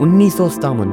1957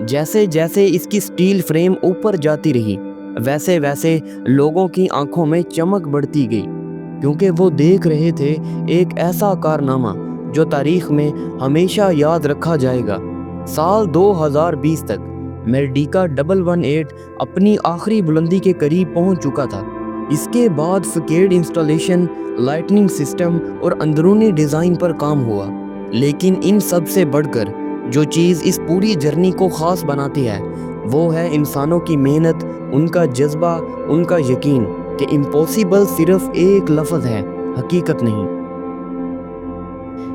جیسے جیسے اس کی سٹیل فریم اوپر جاتی رہی ویسے ویسے لوگوں کی آنکھوں میں چمک بڑھتی گئی، کیونکہ وہ دیکھ رہے تھے ایک ایسا کارنامہ جو تاریخ میں ہمیشہ یاد رکھا جائے گا۔ سال 2020 تک میڈیکا 118 اپنی آخری بلندی کے قریب پہنچ چکا تھا۔ اس کے بعد فکیڈ انسٹالیشن، لائٹننگ سسٹم اور اندرونی ڈیزائن پر کام ہوا، لیکن ان سب سے بڑھ کر جو چیز اس پوری جرنی کو خاص بناتی ہے وہ ہے انسانوں کی محنت، ان کا جذبہ، ان کا یقین کہ امپوسیبل صرف ایک لفظ ہے، حقیقت نہیں۔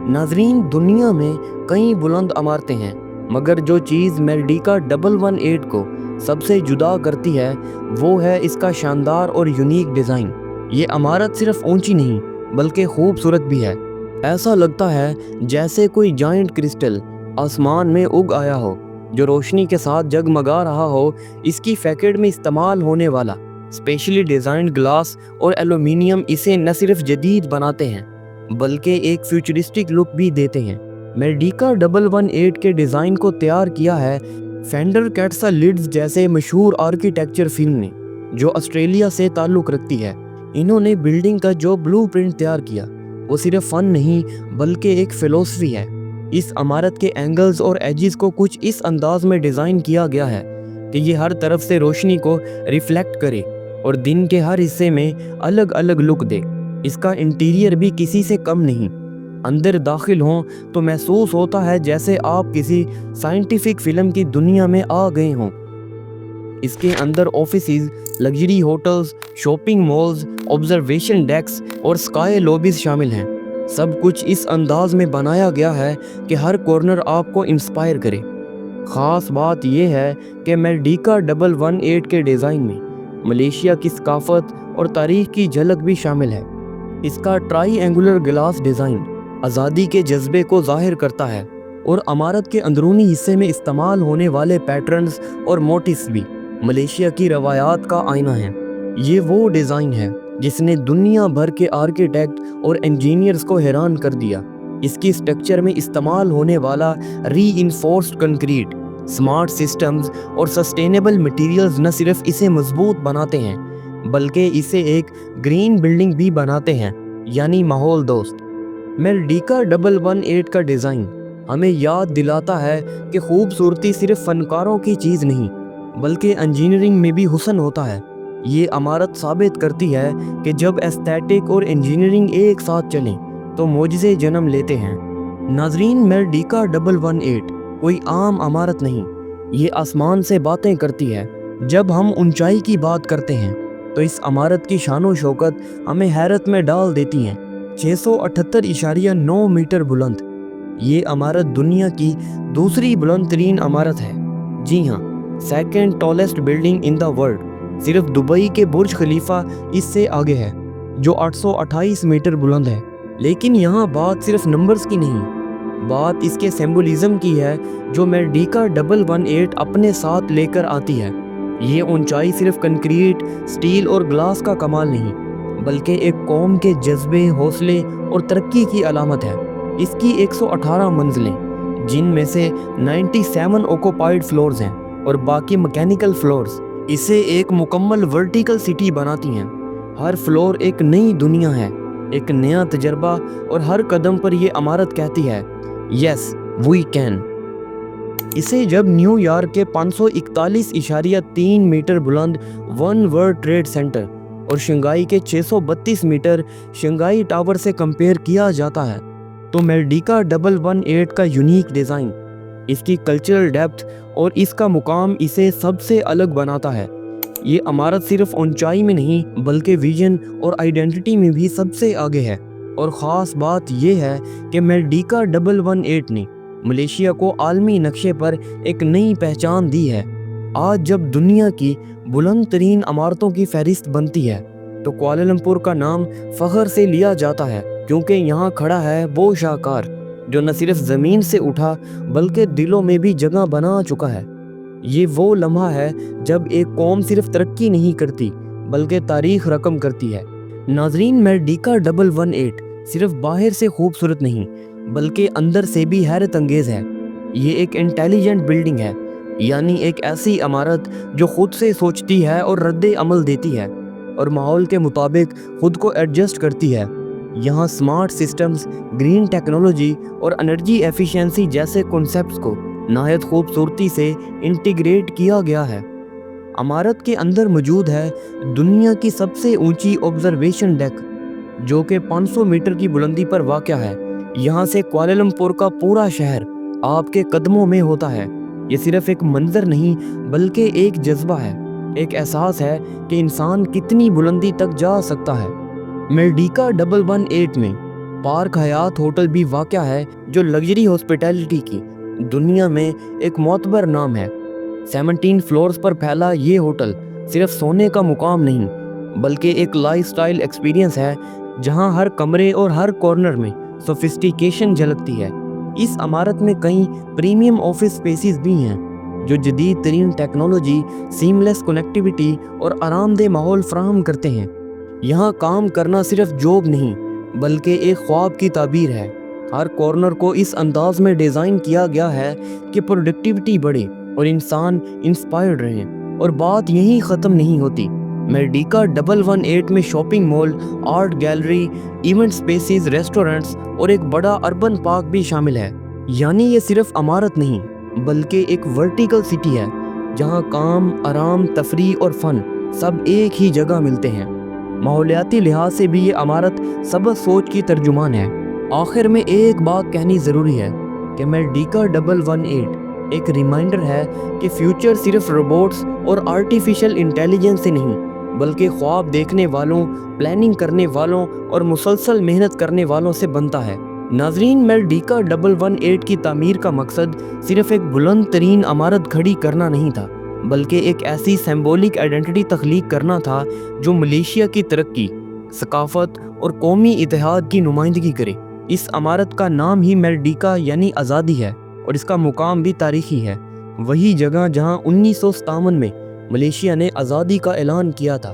ناظرین، دنیا میں کئی بلند عمارتیں ہیں، مگر جو چیز میڈیکا 118 کو سب سے جدا کرتی ہے وہ ہے اس کا شاندار اور یونیک ڈیزائن۔ یہ عمارت صرف اونچی نہیں بلکہ خوبصورت بھی ہے۔ ایسا لگتا ہے جیسے کوئی جائنٹ کرسٹل آسمان میں اگ آیا ہو جو روشنی کے ساتھ جگمگا رہا ہو۔ اس کی فیکڑ میں استعمال ہونے والا اسپیشلی ڈیزائنڈ گلاس اور ایلومینیم اسے نہ صرف جدید بناتے ہیں بلکہ ایک فیوچرسٹک لک بھی دیتے ہیں۔ میڈیکا 118 کے ڈیزائن کو تیار کیا ہے فینڈر کیٹسا لیڈز جیسے مشہور آرکیٹیکچر فرم نے، جو آسٹریلیا سے تعلق رکھتی ہے۔ انہوں نے بلڈنگ کا جو بلو پرنٹ تیار کیا وہ صرف فن نہیں بلکہ ایک فلسفی ہے۔ اس عمارت کے اینگلز اور ایجز کو کچھ اس انداز میں ڈیزائن کیا گیا ہے کہ یہ ہر طرف سے روشنی کو ریفلیکٹ کرے اور دن کے ہر حصے میں الگ الگ لک دے۔ اس کا انٹیریئر بھی کسی سے کم نہیں۔ اندر داخل ہوں تو محسوس ہوتا ہے جیسے آپ کسی سائنٹیفک فلم کی دنیا میں آ گئے ہوں۔ اس کے اندر offices, luxury hotels, shopping malls, observation decks اور اسکائی لابیز شامل ہیں۔ سب کچھ اس انداز میں بنایا گیا ہے کہ ہر کارنر آپ کو انسپائر کرے۔ خاص بات یہ ہے کہ میڈیکا 118 کے ڈیزائن میں ملیشیا کی ثقافت اور تاریخ کی جھلک بھی شامل ہے۔ اس کا ٹرائی اینگولر گلاس ڈیزائن آزادی کے جذبے کو ظاہر کرتا ہے، اور عمارت کے اندرونی حصے میں استعمال ہونے والے پیٹرنز اور موٹیفز بھی ملیشیا کی روایات کا آئینہ ہیں۔ یہ وہ ڈیزائن ہے جس نے دنیا بھر کے آرکیٹیکٹ اور انجینئرز کو حیران کر دیا۔ اس کی سٹرکچر میں استعمال ہونے والا ری انفورسڈ کنکریٹ، سمارٹ سسٹمز اور سسٹینیبل مٹیریلز نہ صرف اسے مضبوط بناتے ہیں بلکہ اسے ایک گرین بلڈنگ بھی بناتے ہیں، یعنی ماحول دوست۔ میڈیکا 118 کا ڈیزائن ہمیں یاد دلاتا ہے کہ خوبصورتی صرف فنکاروں کی چیز نہیں بلکہ انجینئرنگ میں بھی حسن ہوتا ہے۔ یہ عمارت ثابت کرتی ہے کہ جب ایستھیٹک اور انجینئرنگ ایک ساتھ چلیں تو معجزے جنم لیتے ہیں۔ ناظرین، میڈیکا 118 کوئی عام عمارت نہیں، یہ آسمان سے باتیں کرتی ہے۔ جب ہم اونچائی کی بات کرتے ہیں تو اس عمارت کی شان و شوکت ہمیں حیرت میں ڈال دیتی ہیں۔ 678.9 میٹر بلند یہ عمارت دنیا کی دوسری بلند ترین عمارت ہے۔ جی ہاں، second tallest building in the world. صرف دبئی کے برج خلیفہ اس سے آگے ہے جو 828 میٹر بلند ہے۔ لیکن یہاں بات صرف نمبرز کی نہیں، بات اس کے سمبولزم کی ہے جو میڈیکا 118 اپنے ساتھ لے کر آتی ہے۔ یہ اونچائی صرف کنکریٹ، سٹیل اور گلاس کا کمال نہیں بلکہ ایک قوم کے جذبے، حوصلے اور ترقی کی علامت ہے۔ اس کی 118 منزلیں، جن میں سے 97 آکوپائڈ فلورز ہیں اور باقی میکینیکل فلورز، اسے ایک مکمل ورٹیکل سٹی بناتی ہیں۔ ہر فلور ایک نئی دنیا ہے، ایک نیا تجربہ، اور ہر قدم پر یہ عمارت کہتی ہے یس وی کین۔ اسے جب نیو یارک کے 541.3 میٹر بلند ون ورلڈ ٹریڈ سینٹر اور شنگھائی کے 632 میٹر شنگھائی ٹاور سے کمپیئر کیا جاتا ہے تو میڈیکا 118 کا یونیک ڈیزائن، اس کی کلچرل ڈیپتھ اور اس کا مقام اسے سب سے الگ بناتا ہے۔ یہ عمارت صرف اونچائی میں نہیں بلکہ ویژن اور آئیڈینٹی میں بھی سب سے آگے ہے۔ اور خاص بات یہ ہے کہ میڈیکا 118 نے ملیشیا کو عالمی نقشے پر ایک نئی پہچان دی ہے۔ آج جب دنیا کی بلند ترین عمارتوں کی فہرست بنتی ہے تو کوالالمپور کا نام فخر سے لیا جاتا ہے، کیونکہ یہاں کھڑا ہے وہ شاہکار جو نہ صرف زمین سے اٹھا بلکہ دلوں میں بھی جگہ بنا چکا ہے۔ یہ وہ لمحہ ہے جب ایک قوم صرف ترقی نہیں کرتی بلکہ تاریخ رقم کرتی ہے۔ ناظرین، میڈیکا 118 صرف باہر سے خوبصورت نہیں بلکہ اندر سے بھی حیرت انگیز ہے۔ یہ ایک انٹیلیجنٹ بلڈنگ ہے، یعنی ایک ایسی عمارت جو خود سے سوچتی ہے اور رد عمل دیتی ہے اور ماحول کے مطابق خود کو ایڈجسٹ کرتی ہے۔ یہاں سمارٹ سسٹمز، گرین ٹیکنالوجی اور انرجی ایفیشنسی جیسے کنسیپٹس کو نہایت خوبصورتی سے انٹیگریٹ کیا گیا ہے۔ عمارت کے اندر موجود ہے دنیا کی سب سے اونچی آبزرویشن ڈیک، جو کہ 500 میٹر کی بلندی پر واقع ہے۔ یہاں سے کوالالمپور کا پورا شہر آپ کے قدموں میں ہوتا ہے۔ یہ صرف ایک منظر نہیں بلکہ ایک جذبہ ہے، ایک احساس ہے کہ انسان کتنی بلندی تک جا سکتا ہے۔ میرڈیکا 118 میں پارک حیات ہوٹل بھی واقع ہے، جو لگژری ہاسپٹیلٹی کی دنیا میں ایک معتبر نام ہے۔ 17 فلورز پر پھیلا یہ ہوٹل صرف سونے کا مقام نہیں بلکہ ایک لائف سٹائل ایکسپیرینس ہے، جہاں ہر کمرے اور ہر کارنر میں سوفسٹیکیشن جھلکتی ہے۔ اس عمارت میں کئی پریمیم آفس سپیسز بھی ہیں جو جدید ترین ٹیکنالوجی، سیملیس کنیکٹیوٹی اور آرام دہ ماحول فراہم کرتے ہیں۔ یہاں کام کرنا صرف جاب نہیں بلکہ ایک خواب کی تعبیر ہے۔ ہر کارنر کو اس انداز میں ڈیزائن کیا گیا ہے کہ پروڈکٹیوٹی بڑھے اور انسان انسپائرڈ رہیں۔ اور بات یہیں ختم نہیں ہوتی۔ میرڈیکا 118 میں shopping mall, art gallery, event spaces, restaurants اور ایک بڑا اربن پارک بھی شامل ہے۔ یعنی یہ صرف عمارت نہیں بلکہ ایک ورٹیکل سٹی ہے، جہاں کام، آرام، تفریح اور فن سب ایک ہی جگہ ملتے ہیں۔ ماحولیاتی لحاظ سے بھی یہ عمارت سبز سوچ کی ترجمان ہے۔ آخر میں ایک بات کہنی ضروری ہے کہ میرڈیکا 118 ایک ریمائنڈر ہے کہ فیوچر صرف روبوٹس اور آرٹیفیشل انٹیلیجنس سے نہیں بلکہ خواب دیکھنے والوں، پلاننگ کرنے والوں اور مسلسل محنت کرنے والوں سے بنتا ہے۔ ناظرین، میرڈیکا 118 کی تعمیر کا مقصد صرف ایک بلند ترین عمارت کھڑی کرنا نہیں تھا بلکہ ایک ایسی سمبولک آئیڈینٹی تخلیق کرنا تھا جو ملیشیا کی ترقی، ثقافت اور قومی اتحاد کی نمائندگی کرے۔ اس عمارت کا نام ہی میرڈیکا یعنی آزادی ہے اور اس کا مقام بھی تاریخی ہے، وہی جگہ جہاں 1957 میں ملیشیا نے آزادی کا اعلان کیا تھا۔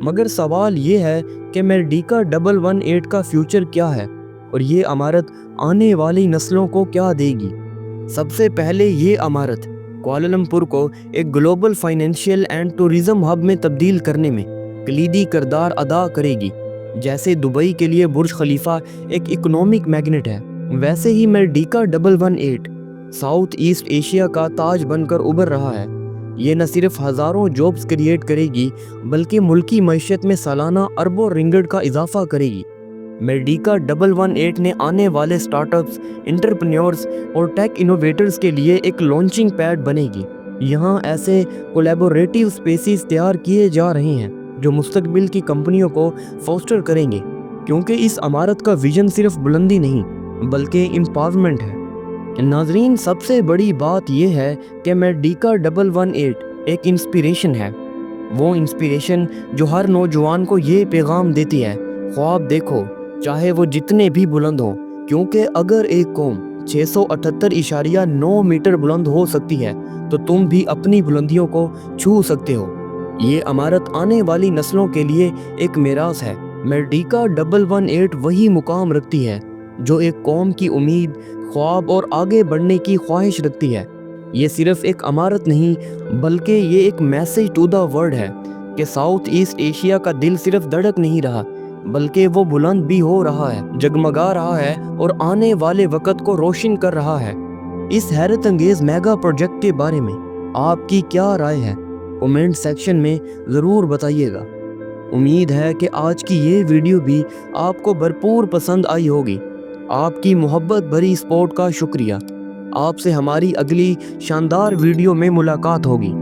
مگر سوال یہ ہے کہ میرڈیکا 118 کا فیوچر کیا ہے اور یہ عمارت آنے والی نسلوں کو کیا دے گی؟ سب سے پہلے یہ عمارت کوالالمپور کو ایک global financial and tourism hub میں تبدیل کرنے میں کلیدی کردار ادا کرے گی۔ جیسے دبئی کے لیے برج خلیفہ ایک اکنامک میگنیٹ ہے، ویسے ہی میرڈیکا 118 ساؤتھ ایسٹ ایشیا کا تاج بن کر ابھر رہا ہے۔ یہ نہ صرف ہزاروں جابز کریٹ کرے گی بلکہ ملکی معیشت میں سالانہ اربوں رنگٹ کا اضافہ کرے گی۔ میرڈیکا 118 نے آنے والے سٹارٹ اپس، انٹرپرینیورز اور ٹیک انوویٹرز کے لیے ایک لانچنگ پیڈ بنے گی۔ یہاں ایسے کولیبوریٹیو سپیسز تیار کیے جا رہے ہیں جو مستقبل کی کمپنیوں کو فوسٹر کریں گے، کیونکہ اس عمارت کا ویژن صرف بلندی نہیں بلکہ امپاورمنٹ ہے۔ ناظرین، سب سے بڑی بات یہ ہے کہ میرڈیکا 118 ایک انسپیریشن ہے، وہ انسپیریشن جو ہر نوجوان کو یہ پیغام دیتی ہے: خواب دیکھو، چاہے وہ جتنے بھی بلند ہوں، کیونکہ اگر ایک قوم 678.9 میٹر بلند ہو سکتی ہے تو تم بھی اپنی بلندیوں کو چھو سکتے ہو۔ یہ عمارت آنے والی نسلوں کے لیے ایک میراث ہے۔ میرڈیکا 118 وہی مقام رکھتی ہے جو ایک قوم کی امید، خواب اور آگے بڑھنے کی خواہش رکھتی ہے۔ یہ صرف ایک عمارت نہیں بلکہ یہ ایک میسیج ٹو دا ورلڈ ہے کہ ساؤتھ ایسٹ ایشیا کا دل صرف دھڑک نہیں رہا بلکہ وہ بلند بھی ہو رہا ہے، جگمگا رہا ہے اور آنے والے وقت کو روشن کر رہا ہے۔ اس حیرت انگیز میگا پروجیکٹ کے بارے میں آپ کی کیا رائے ہے؟ کمنٹ سیکشن میں ضرور بتائیے گا۔ امید ہے کہ آج کی یہ ویڈیو بھی آپ کو بھرپور پسند آئی ہوگی۔ آپ کی محبت بھری سپورٹ کا شکریہ۔ آپ سے ہماری اگلی شاندار ویڈیو میں ملاقات ہوگی۔